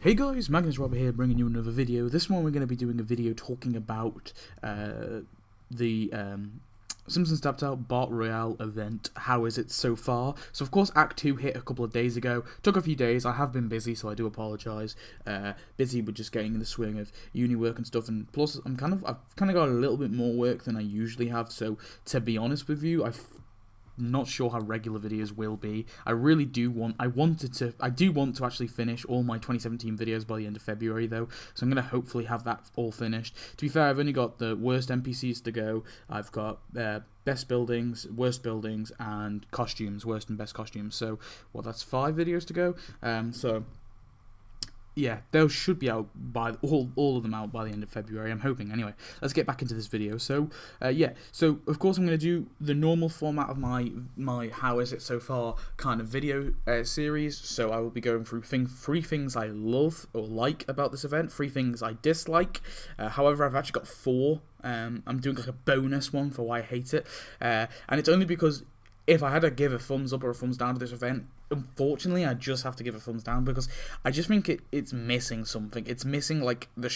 Hey guys, Magnus here bringing you another video. This one we're going to be doing a video talking about the Simpsons Tapped Out Bart Royale event. How is it so far? So of course Act 2 hit a couple of days ago. Took a few days. I have been busy, so I do apologise. Busy with just getting in the swing of uni work and stuff, and plus I've kind of got a little bit more work than I usually have. So to be honest with you, not sure how regular videos will be. I do want to actually finish all my 2017 videos by the end of February though, so I'm going to hopefully have that all finished. To be fair, I've only got the worst NPCs to go. I've got best buildings, worst buildings, and costumes, worst and best costumes. So, well, that's 5 videos to go. So yeah, those should be out by all of them out by the end of February, I'm hoping. Anyway, let's get back into this video. So yeah, so of course I'm going to do the normal format of my how is it so far kind of video series. So I will be going through 3 things I love or like about this event, 3 things I dislike. However, I've actually got 4. I'm doing like a bonus one for why I hate it, and it's only because if I had to give a thumbs up or a thumbs down to this event, unfortunately, I just have to give a thumbs down because I just think it's missing something. It's missing like the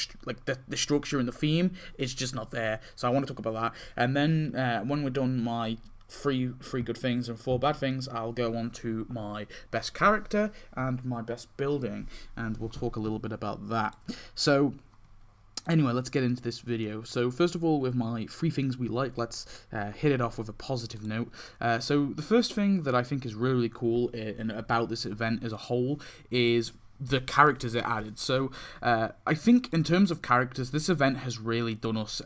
structure and the theme. It's just not there. So I want to talk about that. And then when we're done my three good things and 4 bad things, I'll go on to my best character and my best building, and we'll talk a little bit about that. So anyway, let's get into this video. So first of all, with my 3 things we like, let's hit it off with a positive note. So the first thing that I think is really cool about this event as a whole is the characters it added. So I think in terms of characters, this event has really done us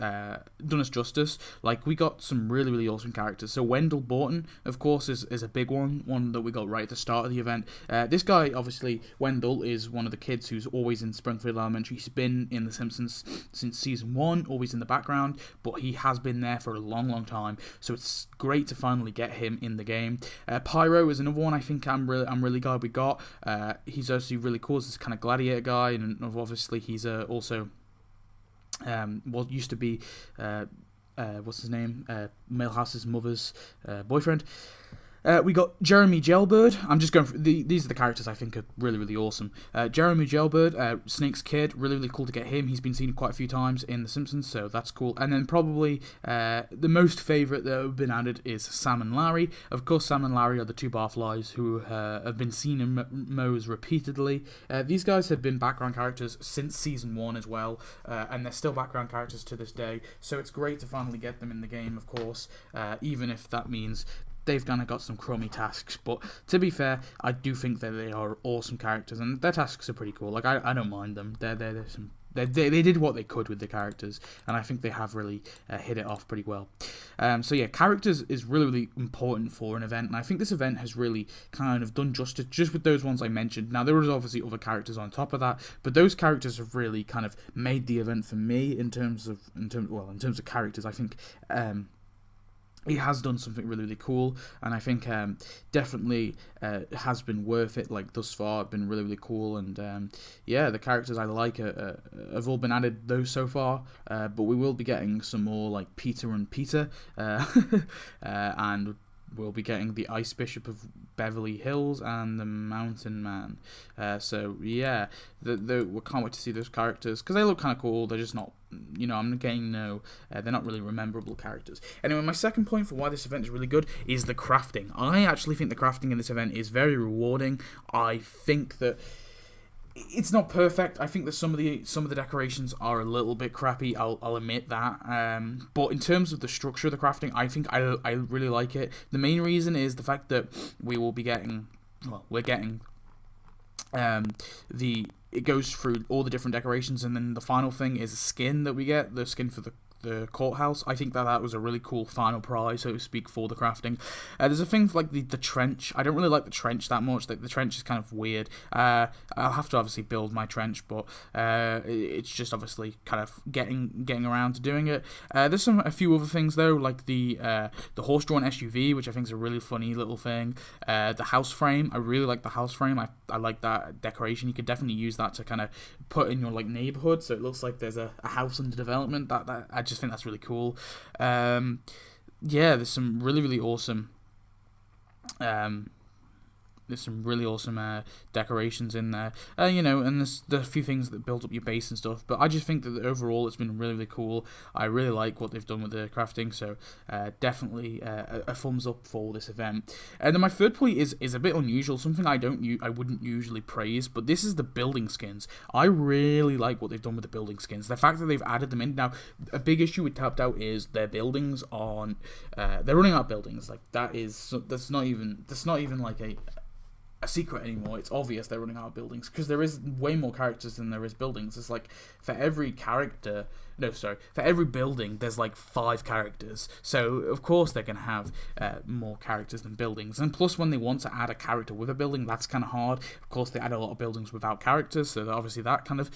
justice. Like, we got some really awesome characters. So Wendell Borton, of course, is a big one that we got right at the start of the event. This guy, obviously, Wendell, is one of the kids who's always in Springfield Elementary. He's been in The Simpsons since season 1, always in the background, but he has been there for a long time. So it's great to finally get him in the game. Pyro is another one I think I'm really glad we got. He's actually really cool, as this kind of gladiator guy, and obviously he's also used to be what's his name, Milhouse's mother's boyfriend. We got Jeremy Gelbird. I'm just going through these are the characters I think are really awesome. Jeremy Gelbird, Snake's kid, really cool to get him. He's been seen quite a few times in The Simpsons, so that's cool. And then probably the most favourite that have been added is Sam and Larry. Of course, Sam and Larry are the 2 barflies who have been seen in Moe's repeatedly. These guys have been background characters since season 1 as well, and they're still background characters to this day. So it's great to finally get them in the game, of course, even if that means they've kind of got some crummy tasks, but to be fair, I do think that they are awesome characters, and their tasks are pretty cool. Like, I don't mind them. They did what they could with the characters, and I think they have really hit it off pretty well. So yeah, characters is really important for an event, and I think this event has really kind of done justice just with those ones I mentioned. Now, there was obviously other characters on top of that, but those characters have really kind of made the event for me in terms of characters. I think it has done something really cool, and I think definitely has been worth it. Like, thus far, been really cool, and yeah, the characters I like have all been added those so far. But we will be getting some more, like Peter and Peter, and we'll be getting the Ice Bishop of Beverly Hills and the Mountain Man. So yeah, we can't wait to see those characters because they look kind of cool. They're just not, I'm getting they're not really memorable characters. Anyway, my second point for why this event is really good is the crafting. I actually think the crafting in this event is very rewarding. I think that it's not perfect. I think that some of the decorations are a little bit crappy. I'll admit that. But in terms of the structure of the crafting, I think I really like it. The main reason is the fact that we're getting it goes through all the different decorations, and then the final thing is a skin that we get, the skin for the courthouse. I think that was a really cool final prize, so to speak, for the crafting. There's a thing like the trench. I don't really like the trench that much. The trench is kind of weird. I'll have to obviously build my trench, but it's just obviously kind of getting around to doing it. There's a few other things though, like the horse-drawn SUV, which I think is a really funny little thing. The house frame. I really like the house frame. I like that decoration. You could definitely use that to kind of put in your like neighborhood, so it looks like there's a house under development. That I just think that's really cool. Yeah, there's some really awesome There's some really awesome decorations in there, and there's a few things that build up your base and stuff. But I just think that overall it's been really, really cool. I really like what they've done with the crafting, so definitely a thumbs up for this event. And then my third point is a bit unusual, something I wouldn't usually praise, but this is the building skins. I really like what they've done with the building skins. The fact that they've added them in. Now, a big issue with Tapped Out is their buildings aren't. They're running out of buildings. Like that's not even like a secret anymore. It's obvious they're running out of buildings because there is way more characters than there is buildings. It's like for every building there's like 5 characters, so of course they're gonna have more characters than buildings. And plus, when they want to add a character with a building, that's kind of hard. Of course, they add a lot of buildings without characters, so obviously that kind of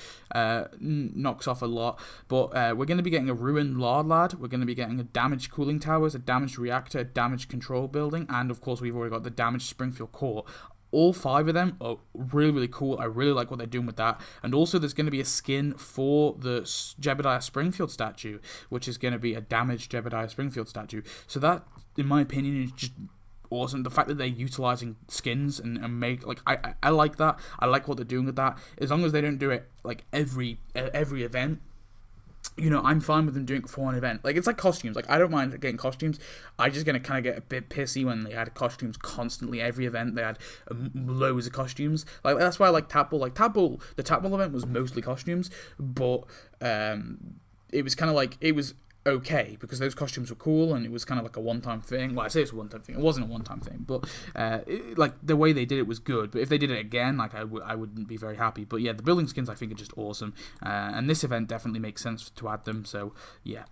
knocks off a lot. But we're going to be getting a ruined lad, we're going to be getting a damaged cooling towers, a damaged reactor, a damaged control building, and of course we've already got the damaged Springfield core. All 5 of them are really, really cool. I really like what they're doing with that. And also there's going to be a skin for the Jebediah Springfield statue, which is going to be a damaged Jebediah Springfield statue. So that, in my opinion, is just awesome. The fact that they're utilizing skins and make, like, I like that. I like what they're doing with that. As long as they don't do it, like, every event. I'm fine with them doing it for one event. Like, it's like costumes. Like, I don't mind getting costumes. I just gonna kind of get a bit pissy when they had costumes constantly every event. They had loads of costumes. Like, that's why I like Tap Ball. Like, the Tap Ball event was mostly costumes, but it was kind of like, it was okay because those costumes were cool and it was kind of like a one-time thing. Well, I say it's a one-time thing. It wasn't a one-time thing, but like the way they did it was good. But if they did it again, like I wouldn't be very happy. But yeah, the building skins I think are just awesome, and this event definitely makes sense to add them. So yeah.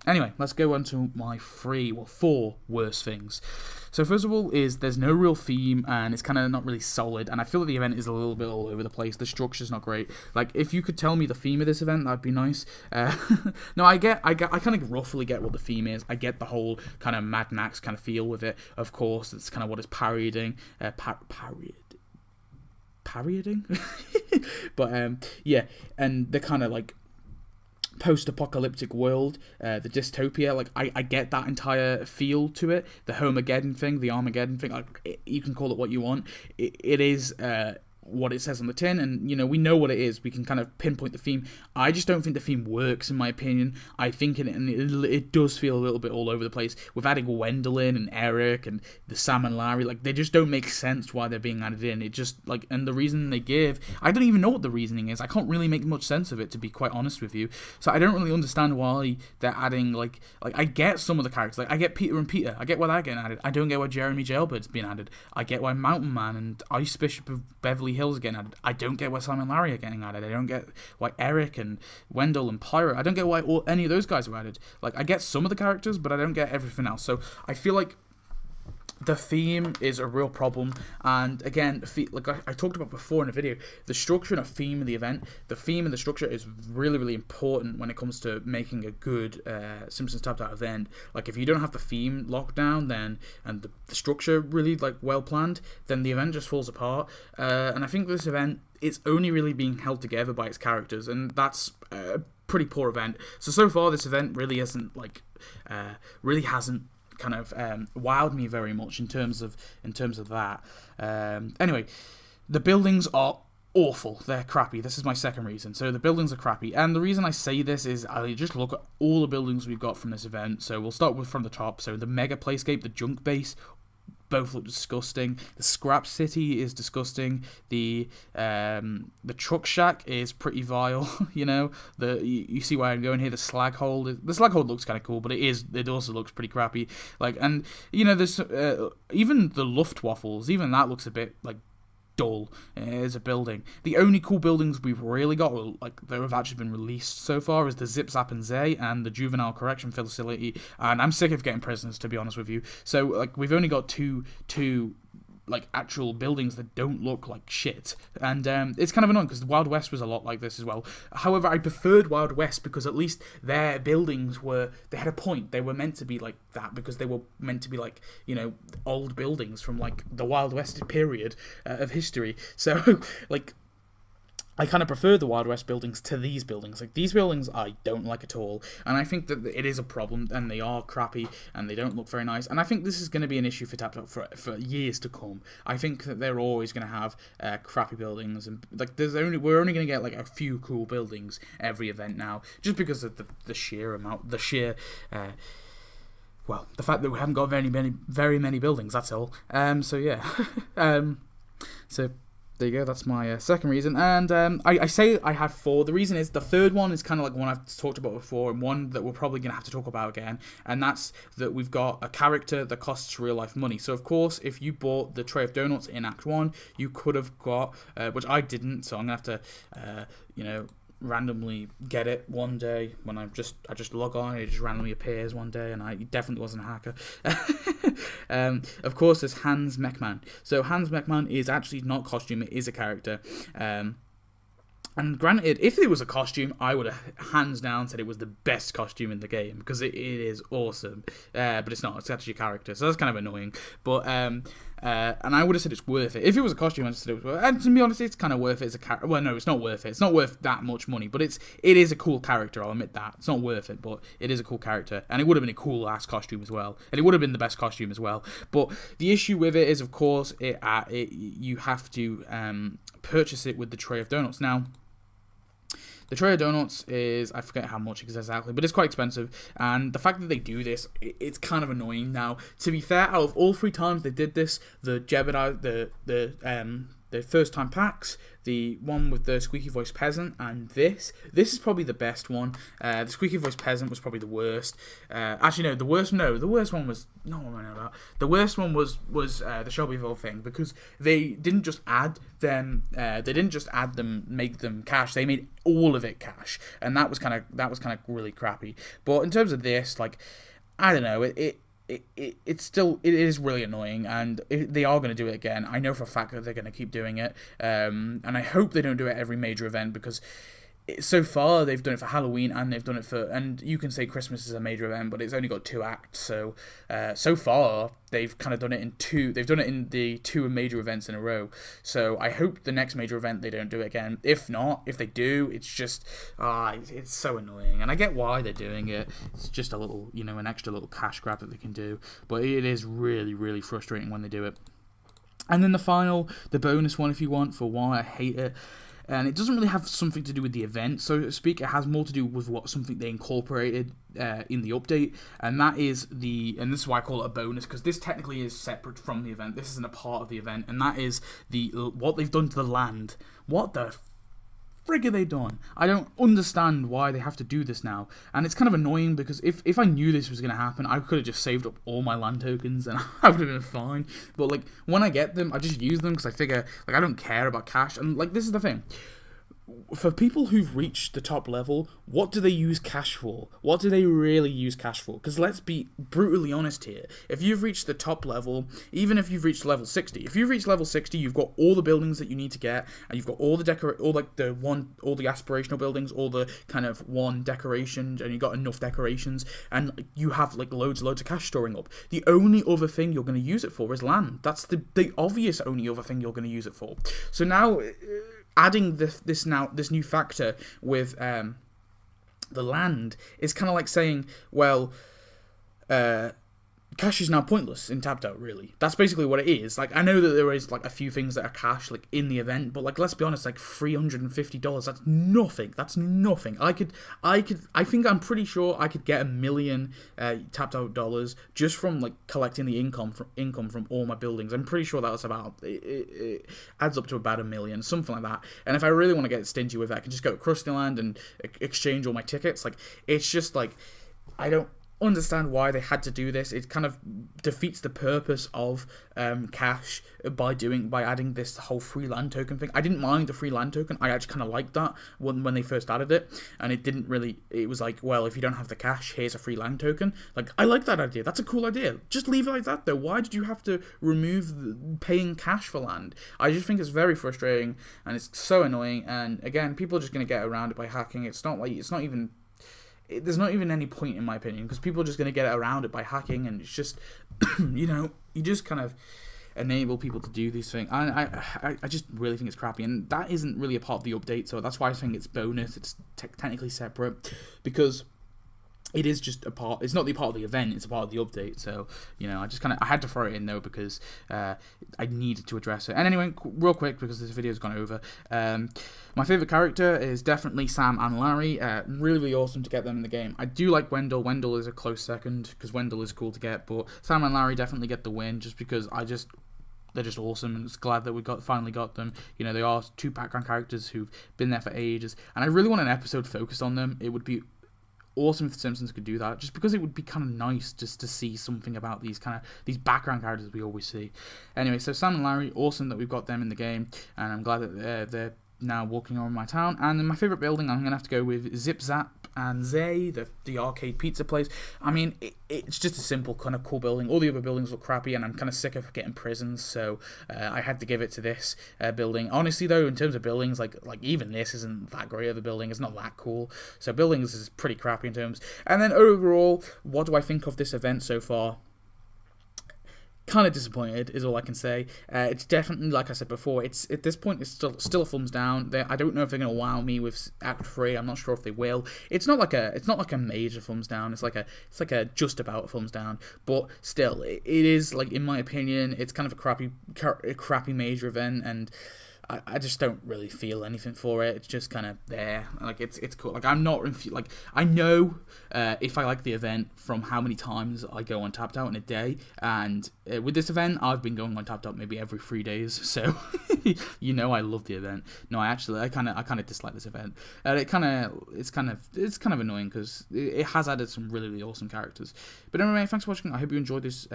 Anyway, let's go on to my 4 worst things. So first of all is there's no real theme and it's kind of not really solid, and I feel that the event is a little bit all over the place. The structure's not great. Like, if you could tell me the theme of this event, that'd be nice. No, I kind of roughly get what the theme is. I get the whole kind of Mad Max kind of feel with it. Of course, it's kind of what it's parodying. Parodying? But yeah, and the kind of like post-apocalyptic world, the dystopia, like I get that entire feel to it. The Homageddon thing, the Armageddon thing, like you can call it what you want. It is what it says on the tin, and we know what it is. We can kind of pinpoint the theme. I just don't think the theme works, in my opinion. I think it does feel a little bit all over the place. With adding Gwendolyn and Eric and the Sam and Larry, like they just don't make sense why they're being added in. It just like, and the reason they give, I don't even know what the reasoning is. I can't really make much sense of it, to be quite honest with you. So I don't really understand why they're adding like I get some of the characters. Like I get Peter and Peter. I get why they're getting added. I don't get why Jeremy Jailbird's being added. I get why Mountain Man and Ice Bishop of Beverly Hills are getting added. I don't get why Sam and Larry are getting added. I don't get why Eric and Wendell and Pyro. I don't get why any of those guys are added. Like, I get some of the characters, but I don't get everything else. So I feel like the theme is a real problem, and again, like I talked about before in a video, the structure and a theme of the event, the theme and the structure is really, really important when it comes to making a good Simpsons Tapped Out event. Like, if you don't have the theme locked down, then and the structure really like well planned, then the event just falls apart. And I think this event, it's only really being held together by its characters, and that's a pretty poor event. So far, this event really hasn't kind of wowed me very much in terms of that. Anyway, the buildings are awful. They're crappy. This is my second reason. So the buildings are crappy, and the reason I say this is I just look at all the buildings we've got from this event. So we'll start with from the top. So the Mega Playscape, the Junk Base, both look disgusting. The Scrap City is disgusting. The Truck Shack is pretty vile. You see where I'm going here. The Slag Hole looks kind of cool, but it also looks pretty crappy. Like, and there's even the Luftwaffles, even that looks a bit like dull as a building. The only cool buildings we've really got, like that have actually been released so far, is the Zip Zap and Zay and the Juvenile Correction Facility, and I'm sick of getting prisoners, to be honest with you. So like, we've only got two like actual buildings that don't look like shit, and it's kind of annoying because the Wild West was a lot like this as well. However, I preferred Wild West because at least their buildings they had a point. They were meant to be like that because they were meant to be like old buildings from like the Wild West period of history. So like, I kind of prefer the Wild West buildings to these buildings. Like, these buildings I don't like at all, and I think that it is a problem, and they are crappy, and they don't look very nice, and I think this is going to be an issue for TapTap for years to come. I think that they're always going to have crappy buildings, and like we're only going to get like a few cool buildings every event now, just because of the sheer amount, well, the fact that we haven't got very many buildings. That's all. So yeah, so. There you go, that's my second reason. And I say I have 4. The reason is the third one is kind of like one I've talked about before, and one that we're probably going to have to talk about again. And that's that we've got a character that costs real life money. So, of course, if you bought the tray of donuts in Act 1, you could have got, which I didn't, so I'm going to have to, randomly get it one day when I just log on, it just randomly appears one day, and I definitely wasn't a hacker. Of course, there's Hans Mechman. So Hans Mechman is actually not costume, it is a character. And granted, if it was a costume, I would have hands down said it was the best costume in the game, because it is awesome. But it's not. It's actually a character, so that's kind of annoying. But and I would have said it's worth it. If it was a costume, I'd have said it was worth it. And to be honest, it's kind of worth it as a character. Well, no, it's not worth it. It's not worth that much money, but it is a cool character, I'll admit that. It's not worth it, but it is a cool character. And it would have been a cool-ass costume as well. And it would have been the best costume as well. But the issue with it is, of course, you have to purchase it with the tray of donuts. Now, the tray of donuts is, I forget how much exactly, but it's quite expensive, and the fact that they do this, it's kind of annoying. Now, to be fair, out of all 3 times they did this, the Jebediah, the first time packs, the one with the squeaky voice peasant, and this is probably the best one. The squeaky voice peasant was probably the worst. Actually, no, the worst one was not what I know about. The worst one was the Shelbyville thing, because they didn't just add them. They didn't just add them, make them cash. They made all of it cash, and that was kind of really crappy. But in terms of this, like, I don't know, it is really annoying, and they are going to do it again. I know for a fact that they're going to keep doing it, and I hope they don't do it every major event, because so far they've done it for Halloween, and they've done it for, and you can say Christmas is a major event, but it's only got 2 acts, so far they've kind of done it in 2, they've done it in the 2 major events in a row, so I hope the next major event they don't do it again. If not, if they do, it's just, it's so annoying, and I get why they're doing it. It's just a little, an extra little cash grab that they can do, but it is really, really frustrating when they do it. And then the bonus one, if you want, for why I hate it. And it doesn't really have something to do with the event, so to speak. It has more to do with something they incorporated in the update, and that is and this is why I call it a bonus, because this technically is separate from the event. This isn't a part of the event, and that is what they've done to the land. What the frig have they done? I don't understand why they have to do this now, and it's kind of annoying, because if I knew this was going to happen, I could have just saved up all my land tokens and I would have been fine. But like, when I get them, I just use them, because I figure, like, I don't care about cash. And like, this is the thing, for people who've reached the top level, what do they use cash for? What do they really use cash for? Because let's be brutally honest here. If you've reached the top level, even if you've reached level 60, if you've reached level 60, you've got all the buildings that you need to get, and you've got all the aspirational buildings, all the kind of one decorations, and you've got enough decorations, and you have like loads of cash storing up. The only other thing you're going to use it for is land. That's the obvious only other thing you're going to use it for. So now, adding this new factor with the land is kind of like saying, well, cash is now pointless in Tapped Out, really. That's basically what it is. Like, I know that there is like a few things that are cash, like, in the event, but like, let's be honest, like $350, that's nothing. That's nothing. I'm pretty sure I could get $1 million Tapped Out dollars just from like collecting the income from all my buildings. I'm pretty sure that's about, it adds up to about $1 million, something like that. And if I really want to get stingy with it, I can just go to Krusty Land and exchange all my tickets. Like, it's just like, I don't understand why they had to do this. It kind of defeats the purpose of cash by adding this whole free land token thing. I didn't mind the free land token. I actually kind of liked that when they first added it, and it was like, well, if you don't have the cash, here's a free land token. Like, I like that idea. That's a cool idea. Just leave it like that, though. Why did you have to remove paying cash for land? I just think it's very frustrating, and it's so annoying, and again, people are just going to get around it by hacking. There's not even any point, in my opinion, because people are just going to get around it by hacking, and it's just, you just kind of, enable people to do these things. I just really think it's crappy, and that isn't really a part of the update, so that's why I think it's bonus. It's technically separate, because it is just a part. It's not the part of the event. It's a part of the update. So I had to throw it in though, because I needed to address it. And anyway, real quick, because this video's gone over. My favorite character is definitely Sam and Larry. Really, really awesome to get them in the game. I do like Wendell. Wendell is a close second, because Wendell is cool to get, but Sam and Larry definitely get the win, just because they're just awesome, and it's glad that we finally got them. They are 2 background characters who've been there for ages, and I really want an episode focused on them. It would be awesome if the Simpsons could do that, just because it would be kind of nice just to see something about these background characters we always see. Anyway, so Sam and Larry, awesome that we've got them in the game, and I'm glad that they're now walking around my town. And in my favorite building, I'm gonna have to go with Zip Zap and Zay, the arcade pizza place. I mean, it's just a simple kind of cool building. All the other buildings look crappy, and I'm kind of sick of getting prisons, so I had to give it to this building. Honestly, though, in terms of buildings, like even this isn't that great of a building. It's not that cool. So buildings is pretty crappy in terms. And then overall, what do I think of this event so far? Kind of disappointed is all I can say. It's definitely, like I said before, it's at this point it's still a thumbs down. I don't know if they're gonna wow me with Act 3. I'm not sure if they will. It's not like a major thumbs down. It's like a just about a thumbs down. But still, it is, like, in my opinion, it's kind of a crappy major event, and I just don't really feel anything for it. It's just kind of there. Like, it's cool. Like, I'm not like, I know if I like the event from how many times I go on Tapped Out in a day, and with this event I've been going on Tapped Out maybe every 3 days, so I love the event. No, I kind of dislike this event. It's kind of annoying, because it has added some really, really awesome characters. But anyway, thanks for watching. I hope you enjoyed this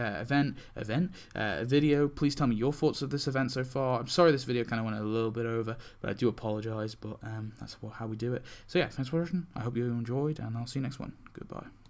video. Please tell me your thoughts of this event so far. I'm sorry this video kind of went a little bit over, but I do apologize. But that's how we do it. So yeah, thanks for watching. I hope you enjoyed, and I'll see you next one. Goodbye.